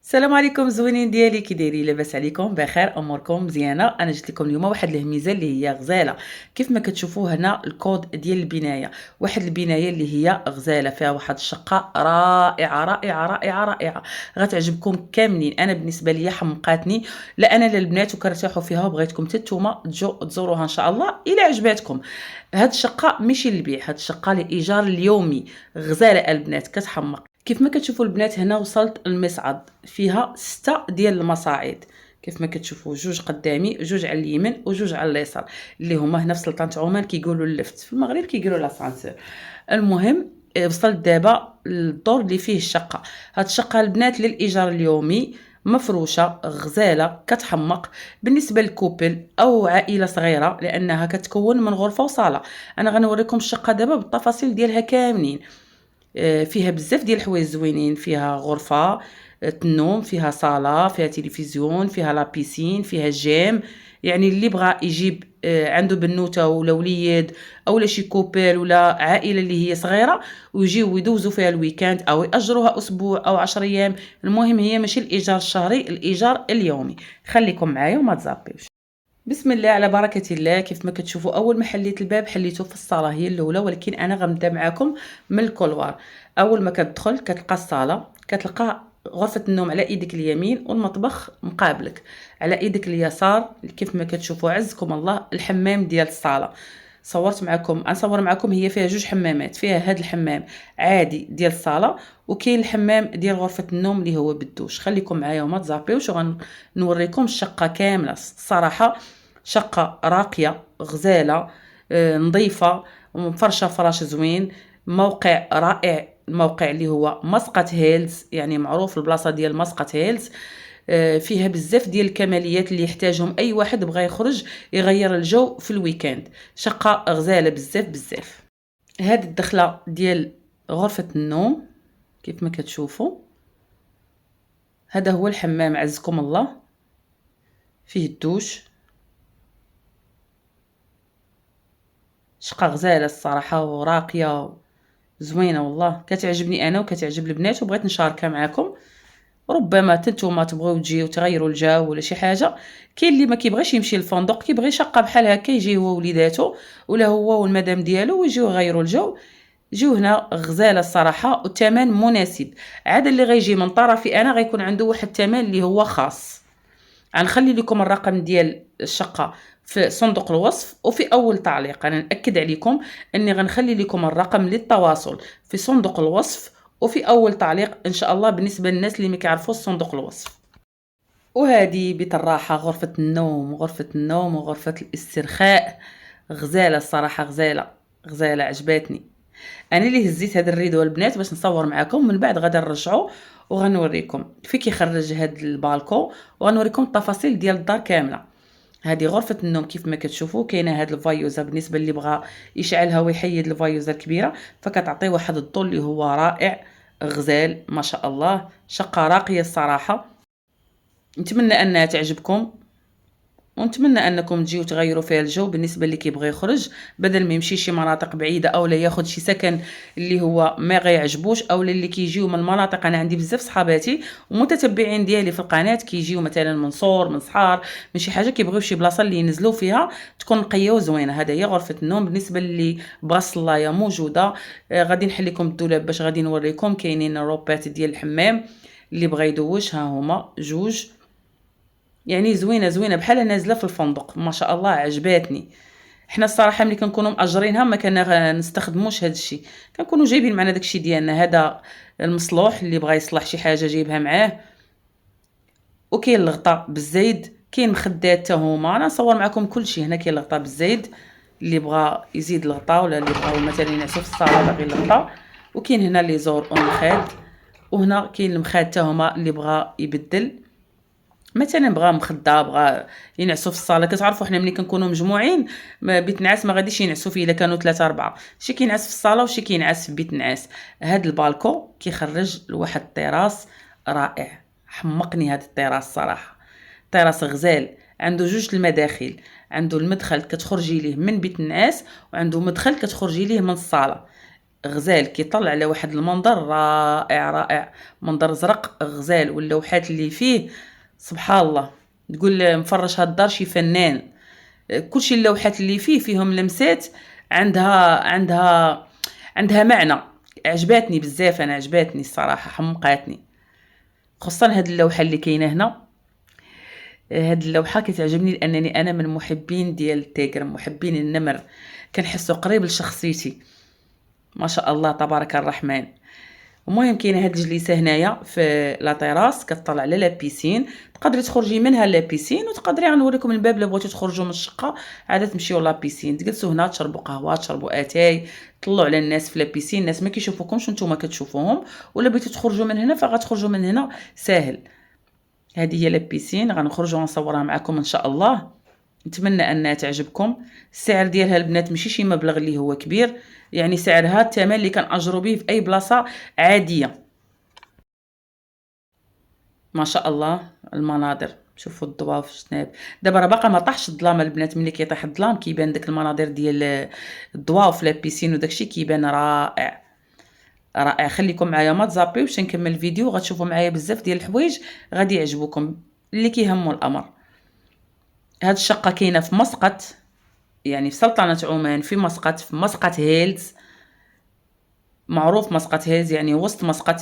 السلام عليكم زوينين ديالي، كي دايرين؟ لاباس عليكم؟ بخير؟ اموركم مزيانه؟ انا جيت لكم اليوم واحد الهميزه اللي هي غزاله. كيف ما كتشوفوا هنا الكود ديال البنايه، واحد البنايه اللي هي غزاله فيها واحد الشقه رائعه رائعه رائعه رائعه، غتعجبكم كاملين. انا بالنسبه لي حمقاتني، لا انا لا البنات وكنرتاحوا فيها، وبغيتكم حتى نتوما تجوا تزوروها ان شاء الله الى عجباتكم. هاد الشقه ماشي للبيع، هاد الشقه لايجار اليومي. غزاله البنات كتحمق. كيف ما كتشوفوا البنات هنا وصلت المصعد، فيها 6 ديال المصاعد. كيف ما كتشوفوا جوج قدامي، جوج على اليمين وجوج على اليسار، اللي هما هنا في سلطنه عمان كيقولوا اللفت، في المغرب كيقولوا لاسانسير. المهم وصلت دابا للدور اللي فيه الشقه. هاد الشقه البنات للايجار اليومي، مفروشه غزاله كتحمق بالنسبه للكوبل او عائله صغيره، لانها كتكون من غرفه وصاله. انا غنوريكم الشقه دابا بالتفاصيل ديالها كاملين. فيها بزاف ديال الحوايج زوينين، فيها غرفه النوم، فيها صاله، فيها تلفزيون، فيها لابيسين، فيها جيم. يعني اللي بغى يجيب عنده بنوته ولا وليد او شي كوبل ولا عائله اللي هي صغيره، ويجيو ويدوزوا فيها الويكاند او ياجروها اسبوع او 10 ايام. المهم هي ماشي الايجار الشهري، الايجار اليومي. خليكم معايا وما تزابيوش. بسم الله على بركة الله. كيف ما كتشوفوا أول ما حليت الباب حليته في الصالة هي الأولى، ولكن أنا غنبدا معاكم من الكولوار. أول ما كتدخل كتلقى الصالة، كتلقى غرفة النوم على ايدك اليمين والمطبخ مقابلك على ايدك اليسار. كيف ما كتشوفوا عزكم الله الحمام ديال الصالة. صورت معكم، نصور معكم، هي فيها جوج حمامات. فيها هاد الحمام عادي ديال الصالة، وكاين الحمام ديال غرفة النوم اللي هو بالدوش. خليكم معايا وما تزابيوش، وغنوريكم الشقة كاملة. الصراحة شقة راقية غزالة، نظيفة ومفرشة فراش زوين. موقع رائع، الموقع اللي هو مسقط هيلز، يعني معروف البلاصة ديال مسقط هيلز. فيها بزاف ديال الكماليات اللي يحتاجهم اي واحد بغى يخرج يغير الجو في الويكاند. شقة غزالة بزاف بزاف. هاد الدخلة ديال غرفة النوم كيف ما كتشوفوا، هذا هو الحمام عزكم الله، فيه الدوش. شقه غزاله الصراحه وراقيه زوينه، والله كتعجبني انا وكتعجب البنات، وبغيت نشاركها معكم. ربما نتوما تبغيو تجيو تغيروا الجو ولا شي حاجه. كاين اللي ما كيبغيش يمشي للفندق، كيبغي شقه بحال هكا يجي هو ووليداتو ولا هو والمدام ديالو ويجيو يغيروا الجو. جيو هنا غزاله الصراحه، والثمن مناسب. عاد اللي غيجي من طرفي انا غيكون عنده واحد الثمن اللي هو خاص. غنخلي لكم الرقم ديال الشقه في صندوق الوصف وفي اول تعليق. انا ناكد عليكم اني غنخلي لكم الرقم للتواصل في صندوق الوصف وفي اول تعليق ان شاء الله، بالنسبه للناس اللي ما كيعرفوش صندوق الوصف. وهذه بطراحه غرفه النوم، غرفه النوم وغرفه الاسترخاء. غزاله الصراحه، غزاله غزاله عجباتني. انا اللي هزيت هذا الريدو البنات باش نصور معكم، من بعد غادي نرجعو وغنوريكم في كيخرج هذا البالكو، وغنوريكم التفاصيل ديال الدار كامله. هذه غرفه النوم كيف ما كتشوفوا، كاينه هذه الفايوزه بالنسبه اللي بغى يشعلها ويحيد الفايوزه الكبيره، فكتعطي واحد الضوء اللي هو رائع غزال ما شاء الله. شقه راقيه الصراحه، نتمنى انها تعجبكم، ونتمنى انكم تجيو تغيروا فيها الجو بالنسبه اللي كيبغي يخرج، بدل ما يمشي شي مناطق بعيده او لا ياخذ شي سكن اللي هو ما غيعجبوش، او اللي كيجيو من مناطق. انا عندي بزاف صحاباتي ومتتبعين ديالي في القناه كيجيو مثلا من صور، من صحار، من شي حاجه، كيبغيو شي بلاصه اللي ينزلوا فيها تكون نقيه وزوينه. هذا هي غرفه النوم بالنسبه اللي بغى الصلايه موجوده. غادي نحل لكم الدولاب باش غادي نوريكم. كاينين الروبات ديال الحمام اللي بغى يدوش، ها هما جوج، يعني زوينه زوينه بحال نازله في الفندق ما شاء الله. عجباتني. حنا الصراحه ملي كنكونوا مأجرينها ما كنستخدموش هذا الشيء، كنكونوا جايبين معنا داكشي ديالنا. هذا المصلوح اللي بغى يصلح شي حاجه جايبها معاه. وكاين الغطاء بالزيد، كاين مخدات حتى هما. انا نصور معكم كل شيء. هنا كاين الغطاء بالزيد اللي بغى يزيد الغطاء، ولا اللي بغاو مثلا ينعسوا في الصاله باغي الغطاء. وكاين هنا لي زور المخاد، وهنا كاين المخاد حتى هما اللي بغى يبدل، مثلا بغا مخده بغا ينعسوا في الصاله. كتعرفوا حنا ملي كنكونوا مجموعين بيت نعاس ما غاديش ينعسوا فيه الا كانوا 3 4، شي كينعس في الصاله وشي كينعس في بيت نعاس. هاد البالكو كيخرج لواحد الطراس رائع. حمقني هاد الطراس صراحه. طراس غزال، عنده جوج المداخل. عنده المدخل كتخرجي ليه من بيت النعاس، وعنده مدخل كتخرجي ليه من الصاله. غزال كيطلع على واحد المنظر رائع رائع، منظر زرق غزال، واللوحات اللي فيه سبحان الله، تقول مفرش هاد الدار شي فنان. كلشي اللوحات اللي فيه فيهم لمسات عندها معنى. عجباتني بزاف، انا عجباتني الصراحه، حمقاتني، خصوصا هاد اللوحه اللي كاينه هنا. هاد اللوحه كتعجبني لانني انا من محبين ديال التيغر، محبين النمر، كنحسو قريب لشخصيتي ما شاء الله تبارك الرحمن. المهم كاينه هاد الجليسه هنايا في لا تيراس كتطلع على لا بيسين، تقدري تخرجي منها لا بيسين، وتقدري غنوريكم الباب الا بغيتو تخرجوا من الشقه عاد تمشيو لا بيسين، تجلسوا هنا تشربوا قهوه تشربوا اتاي، تطلعوا على الناس في لا بيسين، الناس ما كيشوفوكمش نتوما كتشوفوهم، ولا بغيتو تخرجوا من هنا فغتخرجوا من هنا ساهل. هذه هي لا بيسين، غنخرجوا ونصورها معكم ان شاء الله، نتمنى انها تعجبكم. السعر ديالها البنات ماشي شي مبلغ اللي هو كبير، يعني سعرها الثمن اللي كنأجروا به في اي بلاصه عاديه. ما شاء الله المناظر، شوفوا الضواء في الجناب. دابا راه باقا ما طاحش الظلام البنات، ملي كيطيح الظلام كيبان داك المناظر ديال الضواء في لابيسين وداكشي كيبان رائع رائع. خليكم معايا ما تزابيوش، نكمل الفيديو غتشوفوا معايا بزاف ديال الحوايج غادي يعجبوكم اللي كيهموا الامر. هاد الشقه كاينه في مسقط، يعني في سلطنه عمان، في مسقط، في مسقط هيلز، معروف مسقط هيلز يعني وسط مسقط،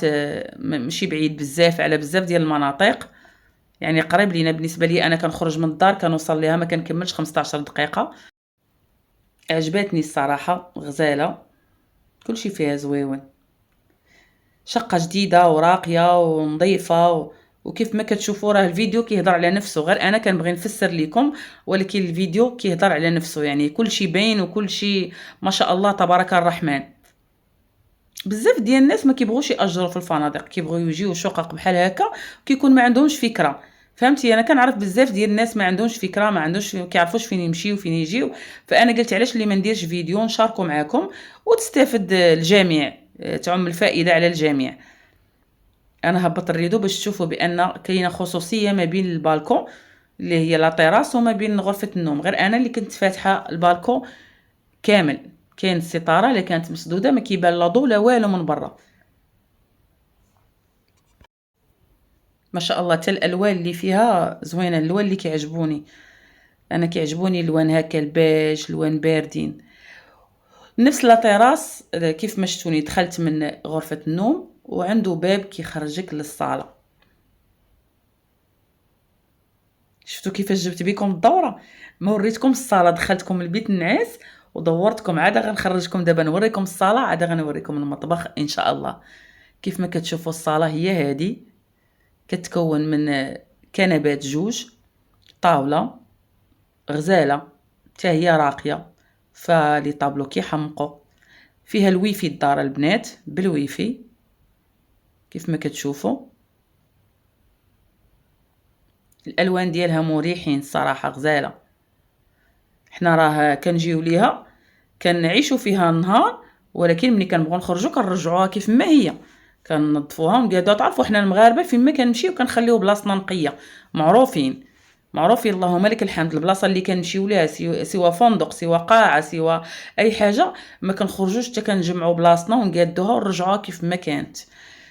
ماشي بعيد بزاف على بزاف ديال المناطق، يعني قريب لينا. بالنسبه لي انا كنخرج من الدار كنوصل ليها ما كنكملش 15 دقيقه. عجبتني الصراحه غزاله، كلشي فيها زويون، شقه جديده وراقيه ونظيفه وكيف ما كتشوفوا راه الفيديو كيهضر على نفسه، غير انا كنبغي نفسر لكم ولكن الفيديو كيهضر على نفسه، يعني كلشي باين وكلشي ما شاء الله تبارك الرحمن. بزاف ديال الناس ما كيبغوش ياجروا في الفنادق، كيبغيو يجيو شقق بحال هكا كيكون ما عندهمش فكره. فهمتي، انا كنعرف بزاف ديال الناس ما عندهمش فكره، ما عندهمش كيعرفوش فين يمشيو وفين يجيو، فانا قلت علاش اللي ما نديرش فيديو نشاركو معكم وتستافد الجميع، تعم الفائده على الجميع. انا هبط الريدو باش تشوفوا بان كاينه خصوصيه ما بين البالكون اللي هي لا تيراس وما بين غرفه النوم، غير انا اللي كنت فاتحه البالكون كامل، كاين الستاره اللي كانت مسدوده ما كيبان لا ضو لا والو من برا. ما شاء الله حتى الالوان اللي فيها زوينه، الالوان اللي كيعجبوني انا، كيعجبوني الوان هكا البيج، الوان باردين. نفس لا تيراس كيف ما شفتوني دخلت من غرفه النوم وعنده باب كيخرجك للصاله. شفتوا كيفاش جبت بكم الدوره، ما وريتكم الصاله، دخلتكم البيت النعاس ودورتكم، عاد غنخرجكم دابا نوريكم الصاله، عاد غنوريكم المطبخ ان شاء الله. كيف ما كتشوفوا الصاله هي هذه، كتكون من كنبات جوج، طاوله، غزاله حتى هي راقيه، فلي طابلو كيحمقوا، فيها الويفي الدار البنات بالويفي كيف ما كتشوفوا. الالوان ديالها مريحين الصراحه غزاله، حنا راه كنجيو ليها كنعيشوا فيها النهار، ولكن ملي كنبغوا نخرجوا كنرجعوها كيف ما هي، كننظفوها ونقادوها. تعرفوا حنا المغاربه فين ما كنمشيو كنخليو بلاصتنا نقيه، معروفين اللهم لك الحمد. البلاصه اللي كنمشيو ليها سوا فندق سوا قاعه سوا اي حاجه ما كنخرجوش حتى كنجمعوا بلاصتنا ونقادوها ونرجعوها كيف ما كانت.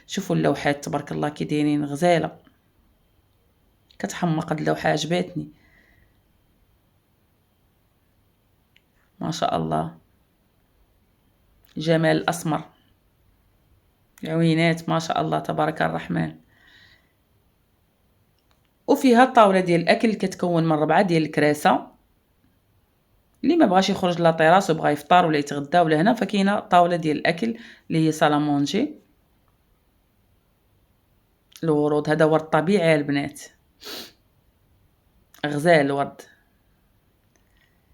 شوفوا اللوحات تبارك الله كي دايرين غزاله، كتحمق هاد اللوحه، عجباتني ما شاء الله. جمال الاسمر، العوينات ما شاء الله تبارك الرحمن. وفيها الطاوله ديال الاكل كتكون من 4 ديال الكراسه، اللي ما بغاش يخرج لا طيراس وبغى يفطر ولا يتغدى ولا هنا، فكاينه طاوله ديال الاكل اللي هي سالامونجي. الورود هذا ورد طبيعي البنات، غزال الورد.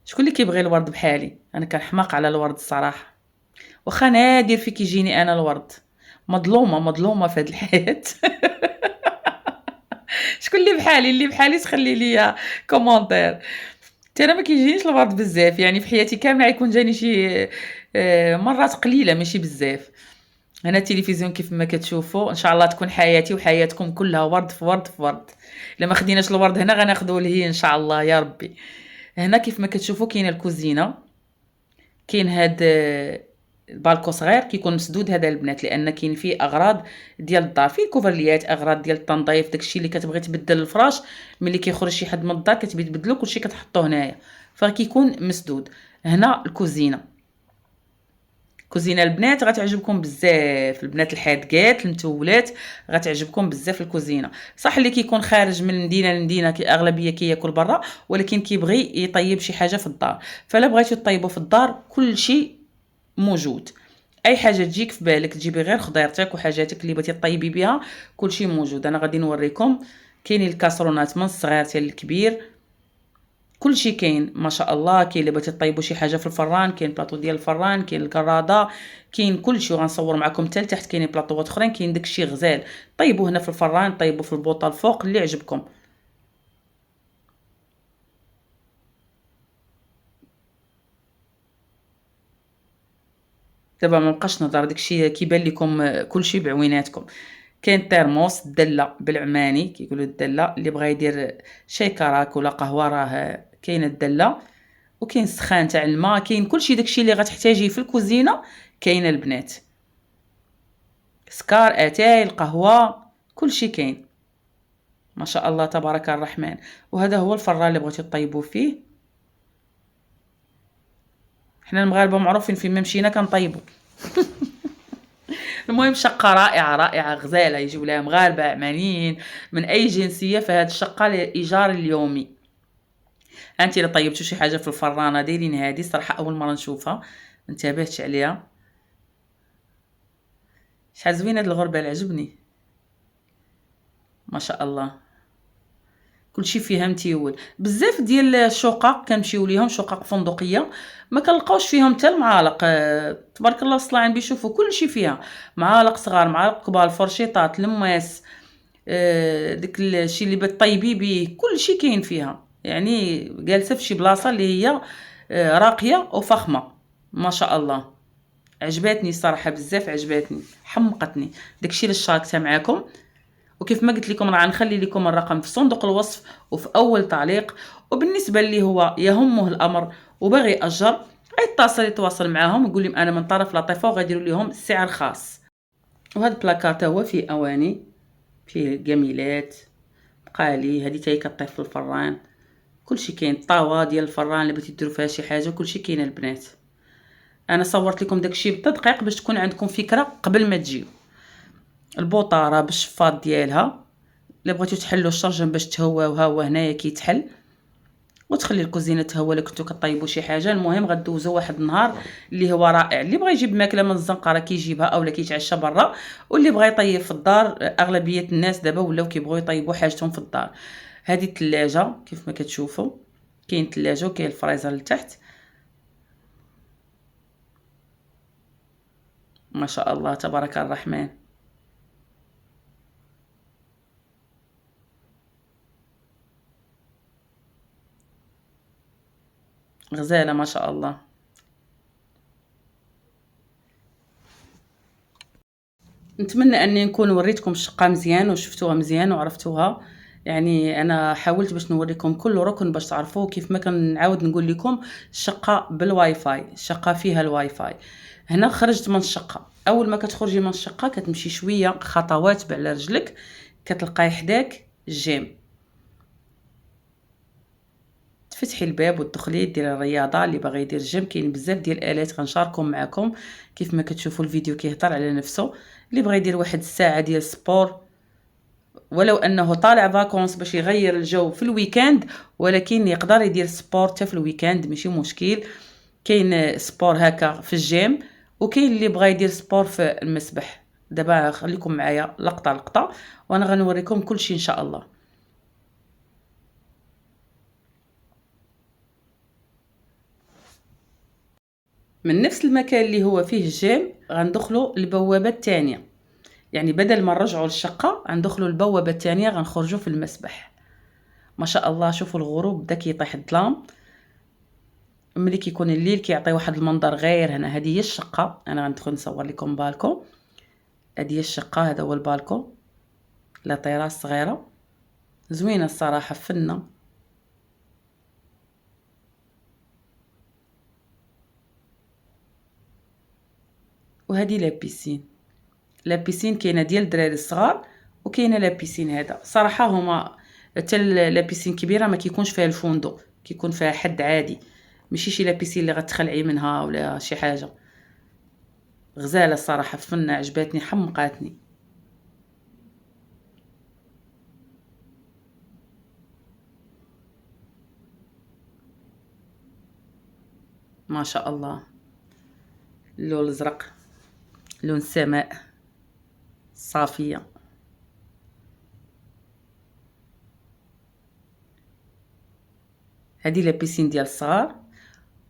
شكون اللي كيبغي الورد بحالي؟ انا كنحماق على الورد الصراحه، واخا نادر في كيجيني انا الورد، مظلومه في هذه الحياه. شكون اللي بحالي تخلي لي كومونتير. حتى انا ما كيجينيش الورد بزاف، يعني في حياتي كامله يكون جاني شي مرات قليله ماشي بزاف. هنا التلفزيون كيف ما كتشوفوا، ان شاء الله تكون حياتي وحياتكم كلها ورد في ورد في ورد. الا ما خديناش الورد هنا غناخذوه لهي ان شاء الله يا ربي. هنا كيف ما كتشوفوا كاينه الكوزينه، كاين هاد البالكو صغير كيكون مسدود هذا البنات، لان كاين فيه اغراض ديال الدار، فيه كوفرليات، اغراض ديال التنظيف، داكشي اللي كتبغي تبدل الفراش ملي كيخرج شي حد من الدار كتبي تبدلو، كلشي كتحطو هنايا، فكيكون مسدود. هنا الكوزينه، البنات غتعجبكم بزاف، البنات الحادقات المتولات غتعجبكم بزاف الكوزينه. صح اللي كيكون خارج من المدينه للمدينه اغلبيه كياكل برا، ولكن كيبغي يطيب شي حاجه في الدار، فلا بغيتو طيبوا في الدار كل شيء موجود. اي حاجه تجيك في بالك، تجيبي غير خضيرتك وحاجاتك اللي بغيتي طيبي بها، كل شيء موجود. انا غادي نوريكم، كاينين الكاسرونات من الصغير حتى للكبير، كل شيء كاين ما شاء الله. كاين اللي بغيتي طيبوا شي حاجه في الفران، كاين بلاطو ديال الفران، كاين الكراده، كاين كل شيء. وغنصور معكم حتى لتحت كاينين بلاطوات اخرين، كاين داكشي غزال، طيبوا هنا في الفران، طيبوا في البوطه الفوق اللي عجبكم. دابا ما بقاش نهضر، داكشي كيبان لكم كلشي بعويناتكم. كاين الترموس الدله بالعماني كيقولوا الدله، اللي بغى يدير شاي كراك ولا قهوه راه كاينه الدله. وكاين السخان تاع الماء، كاين كلشي داكشي اللي غتحتاجيه في الكوزينه كاينه البنات، سكار، اتاي، القهوه، كلشي كاين ما شاء الله تبارك الرحمن. وهذا هو الفران اللي بغيتو طيبوا فيه. حنا المغاربه معروفين فين ما مشينا كنطيبوا. المهم شقه رائعه رائعه غزاله، يجيو لها مغاربه عمانيين من اي جنسيه، فهاد الشقه لايجار اليومي. انت الا طيبتوا شي حاجه في الفرانه دايرين هذه صراحه اول مره نشوفها، ما انتبهتش عليها. شحال زوينه هاد الغربال، عجبني ما شاء الله. كلشي فيها متيول. بزاف ديال الشقق كنمشيو ليهم، شقق فندقيه ما كنلقاوش فيهم حتى المعالق، تبارك الله وصل عن بيشوفوا كلشي فيها، معالق صغار، معالق كبار، فرشيطات، الماس، داك الشيء اللي بطيبي به، كلشي كاين فيها. يعني جالسه في شي بلاصه اللي هي راقيه وفخمه ما شاء الله. عجباتني الصراحه بزاف، عجباتني حمقتني. داكشي اللي شاركتها معكم، وكيف ما قلت لكم راه غنخلي لكم الرقم في صندوق الوصف وفي اول تعليق. وبالنسبه اللي هو يهمه الامر وباغي ياجر، يتواصل معاهم يقول لهم انا من طرف لطيفه وغيديروا لهم سعر خاص. وهذا البلاكارت هو فيه اواني، فيه جميلات، بقالي هذه تاهي كطيب في الفران، كلشي كاين. الطاوه ديال الفران اللي بغيتي ديروا فيها شي حاجه كلشي كاين البنات. انا صورت لكم داكشي بالتدقيق باش تكون عندكم فكره قبل ما تجيو. البوطاره بالشفاط ديالها، الا بغيتو تحلوا الشرجم باش تهواو، ها هو هنايا كيتحل. وتخلي الكوزينه تهوى لك كنتو كطيبوا شي حاجه. المهم غدوزوا واحد النهار اللي هو رائع. اللي بغى يجيب ماكله من الزنقه راه كيجيبها اولا كيتعشى برا، واللي بغى يطيب في الدار اغلبيه الناس دابا ولاو كيبغيو يطيبوا حاجتهم في الدار. هذه الثلاجه كيف ما كتشوفوا، كاين الثلاجه وكاين الفريزر لتحت ما شاء الله تبارك الرحمن. غزاله ما شاء الله. نتمنى اني نكون وريتكم الشقه مزيان وشفتوها مزيان وعرفتوها. يعني انا حاولت باش نوريكم كل ركن باش تعرفوه. كيف ما كنعاود نقول لكم، الشقه بالواي فاي، الشقه فيها الواي فاي. هنا خرجت من الشقه، اول ما كتخرجي من الشقه كتمشي شويه خطوات بعلى رجلك كتلقاي حداك الجيم، تفتحي الباب وتدخلي ديري الرياضه. اللي باغي يدير الجيم كاين بزاف ديال الالات غنشاركهم معكم. كيف ما كتشوفوا الفيديو كيهضر على نفسه. اللي بغى يدير واحد الساعه ديال سبور، ولو انه طالع فاكونس باش يغير الجو في الويكاند، ولكن يقدر يدير سبور حتى في الويكاند ماشي مشكل. كاين سبور هكا في الجيم، وكاين اللي بغى يدير سبور في المسبح. دابا خليكم معايا لقطه لقطه وانا غنوريكم كل شيء ان شاء الله. من نفس المكان اللي هو فيه الجيم غندخلوا البوابه الثانيه، يعني بدل ما نرجعوا للشقه غندخلوا البوابه الثانيه غنخرجوا في المسبح. ما شاء الله شوفوا الغروب بدا كيطيح الظلام، ملي كيكون الليل كيعطي واحد المنظر غير. هنا هذه هي الشقه، انا غندخل نصور لكم بالكو. هذه هي الشقه، هذا هو البالكو، لا طيراس صغيره زوينه الصراحه فنه. وهذه لا بيسين كاينه ديال الدراري الصغار وكاينه لا بيسين هذا. صراحه هما حتى لا بيسين كبيره ما كيكونش فيها الفندق، كيكون فيها حد عادي، ماشي شي لا بيسين اللي غتخلعي منها ولا شي حاجه. غزاله الصراحه، فنه عجباتني حمقاتني. ما شاء الله، اللون الازرق، لون السماء صافيه. هذه لا بيسين ديال الصغار.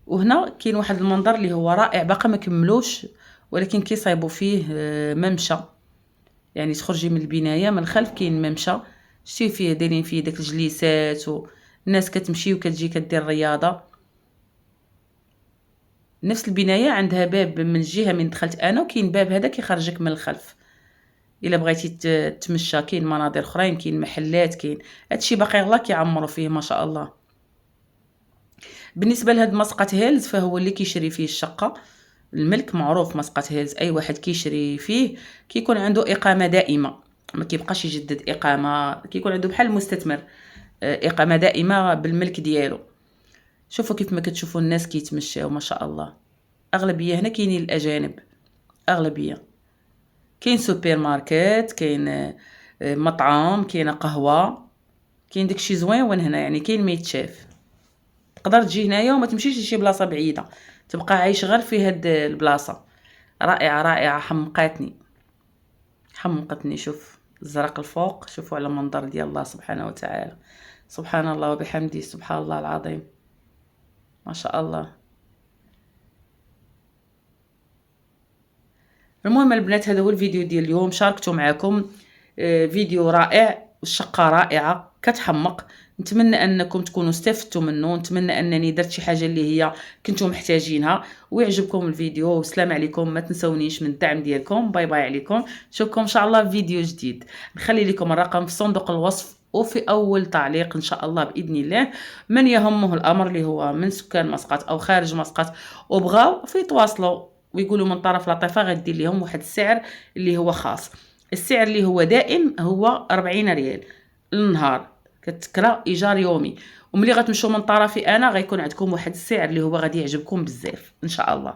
وهنا كاين واحد المنظر اللي هو رائع، باقا ما كملوش ولكن كيصايبوا فيه ممشى، يعني تخرجي من البنايه من الخلف كاين ممشى، شتي فيه دايرين فيه داك الجليسات والناس كتمشي وكتجي كدير الرياضه. نفس البنايه عندها باب من الجهه من دخلت انا، وكاين باب هذا كيخرجك من الخلف الا بغيتي تمشى. كاين مناظر اخرين، كاين محلات، كاين هادشي باقي الله كيعمروا فيه ما شاء الله. بالنسبه لهاد مسقط هيلز فهو اللي كيشري فيه الشقه، الملك معروف مسقط هيلز، اي واحد كيشري فيه كيكون عنده اقامه دائمه، ما كيبقاش يجدد اقامه، كيكون عنده بحال المستثمر اقامه دائمه بالملك ديالو. شوفوا كيف ما كتشوفوا الناس كيتمشاو ما شاء الله. اغلبيه هنا كاينين الاجانب، اغلبيه. كاين سوبر ماركت، كاين مطعم، كاينه قهوه، كاين داكشي زوين هنا، يعني كاين ما يتشاف. تقدر تجي هنايا وما تمشيش لشي بلاصه بعيده، تبقى عايش غير في هاد البلاصه. رائعه رائعه، حمقتني. شوف الزرق الفوق، شوفوا على المنظر ديال الله سبحانه وتعالى. سبحان الله وبحمده، سبحان الله العظيم، ما شاء الله. المهم البنات هذا هو الفيديو ديال اليوم، شاركته معكم. فيديو رائع والشقه رائعه كتحمق. نتمنى انكم تكونوا استفدتوا منه، نتمنى انني درت شي حاجه اللي هي كنتم محتاجينها، ويعجبكم الفيديو. والسلام عليكم، ما تنسونيش من الدعم ديالكم. باي باي عليكم، نشوفكم ان شاء الله في فيديو جديد. نخلي لكم الرقم في صندوق الوصف وفي اول تعليق ان شاء الله باذن الله. من يهمه الامر اللي هو من سكان مسقط او خارج مسقط وبغاو فيتواصلوا ويقولوا من طرف لطيفه غدير لهم واحد السعر اللي هو خاص. السعر اللي هو دائم هو 40 ريال النهار، كتكرا ايجار يومي. وملي غتمشوا من طرفي انا غيكون عندكم واحد السعر اللي هو غادي يعجبكم بزاف ان شاء الله.